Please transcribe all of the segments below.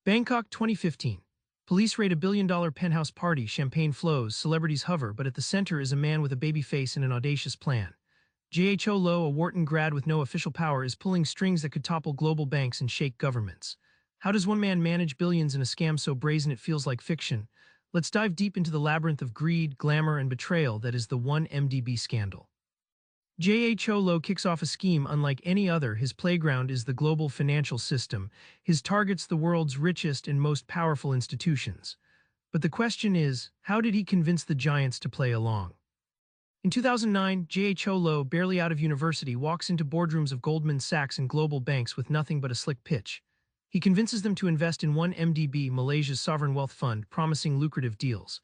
Bangkok 2015. Police raid a billion-dollar penthouse party, champagne flows, celebrities hover, but at the center is a man with a baby face and an audacious plan. Jho Low, a Wharton grad with no official power, is pulling strings that could topple global banks and shake governments. How does one man manage billions in a scam so brazen it feels like fiction? Let's dive deep into the labyrinth of greed, glamour, and betrayal that is the 1MDB scandal. Jho Low kicks off a scheme unlike any other. His playground is the global financial system. His targets the world's richest and most powerful institutions. But the question is, how did he convince the giants to play along? In 2009, Jho Low, barely out of university, walks into boardrooms of Goldman Sachs and global banks with nothing but a slick pitch. He convinces them to invest in 1MDB, Malaysia's sovereign wealth fund, promising lucrative deals.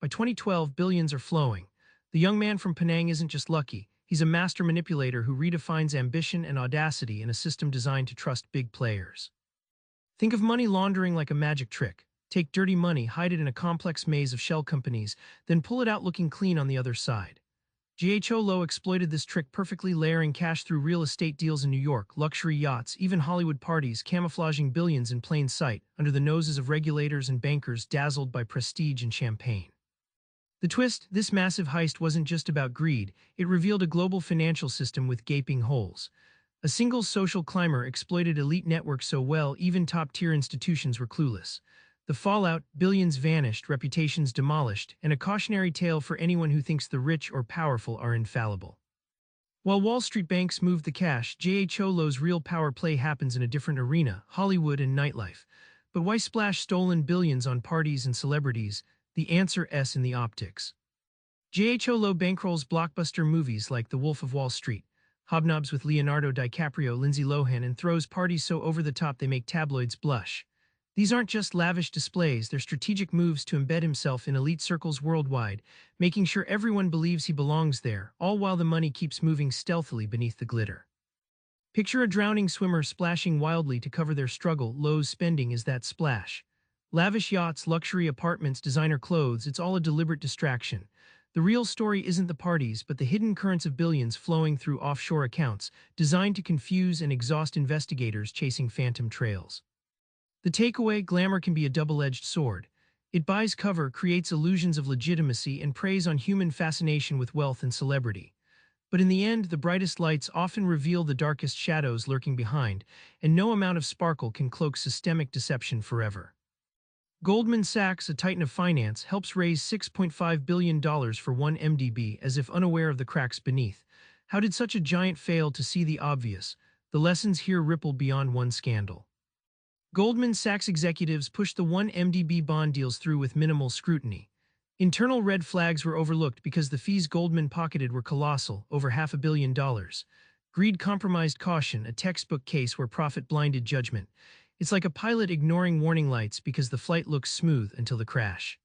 By 2012, billions are flowing. The young man from Penang isn't just lucky. He's a master manipulator who redefines ambition and audacity in a system designed to trust big players. Think of money laundering like a magic trick. Take dirty money, hide it in a complex maze of shell companies, then pull it out looking clean on the other side. Jho Low exploited this trick perfectly, layering cash through real estate deals in New York, luxury yachts, even Hollywood parties, camouflaging billions in plain sight, under the noses of regulators and bankers dazzled by prestige and champagne. The twist: this massive heist wasn't just about greed, it revealed a global financial system with gaping holes. A single social climber exploited elite networks so well even top-tier institutions were clueless. The fallout: billions vanished, reputations demolished, and a cautionary tale for anyone who thinks the rich or powerful are infallible. While Wall Street banks moved the cash, Jho Low's real power play happens in a different arena: Hollywood and nightlife. But why splash stolen billions on parties and celebrities? The answer is in the optics. Jho Low bankrolls blockbuster movies like The Wolf of Wall Street, hobnobs with Leonardo DiCaprio, Lindsay Lohan, and throws parties so over the top they make tabloids blush. These aren't just lavish displays, they're strategic moves to embed himself in elite circles worldwide, making sure everyone believes he belongs there, all while the money keeps moving stealthily beneath the glitter. Picture a drowning swimmer splashing wildly to cover their struggle. Low's spending is that splash. Lavish yachts, luxury apartments, designer clothes, it's all a deliberate distraction. The real story isn't the parties, but the hidden currents of billions flowing through offshore accounts, designed to confuse and exhaust investigators chasing phantom trails. The takeaway: glamour can be a double-edged sword. It buys cover, creates illusions of legitimacy, and preys on human fascination with wealth and celebrity. But in the end, the brightest lights often reveal the darkest shadows lurking behind, and no amount of sparkle can cloak systemic deception forever. Goldman Sachs, a titan of finance, helps raise $6.5 billion for 1MDB as if unaware of the cracks beneath. How did such a giant fail to see the obvious? The lessons here ripple beyond one scandal. Goldman Sachs executives pushed the 1MDB bond deals through with minimal scrutiny. Internal red flags were overlooked because the fees Goldman pocketed were colossal, over $500 million. Greed compromised caution, a textbook case where profit blinded judgment. It's like a pilot ignoring warning lights because the flight looks smooth until the crash.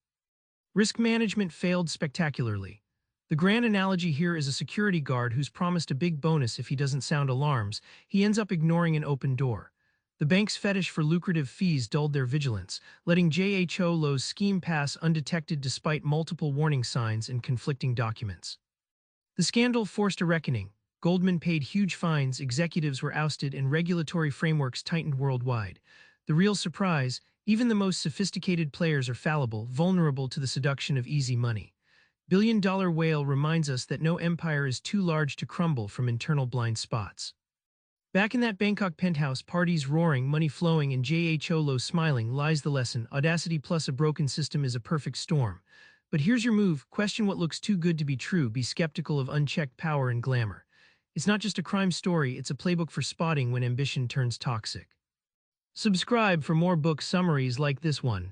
Risk management failed spectacularly. The grand analogy here is a security guard who's promised a big bonus if he doesn't sound alarms. He ends up ignoring an open door. The bank's fetish for lucrative fees dulled their vigilance, letting Jho Low's scheme pass undetected despite multiple warning signs and conflicting documents. The scandal forced a reckoning. Goldman paid huge fines, executives were ousted, and regulatory frameworks tightened worldwide. The real surprise: even the most sophisticated players are fallible, vulnerable to the seduction of easy money. Billion-dollar whale reminds us that no empire is too large to crumble from internal blind spots. Back in that Bangkok penthouse, parties roaring, money flowing, and Jho Low smiling, lies the lesson: audacity plus a broken system is a perfect storm. But here's your move: question what looks too good to be true, be skeptical of unchecked power and glamour. It's not just a crime story, it's a playbook for spotting when ambition turns toxic. Subscribe for more book summaries like this one.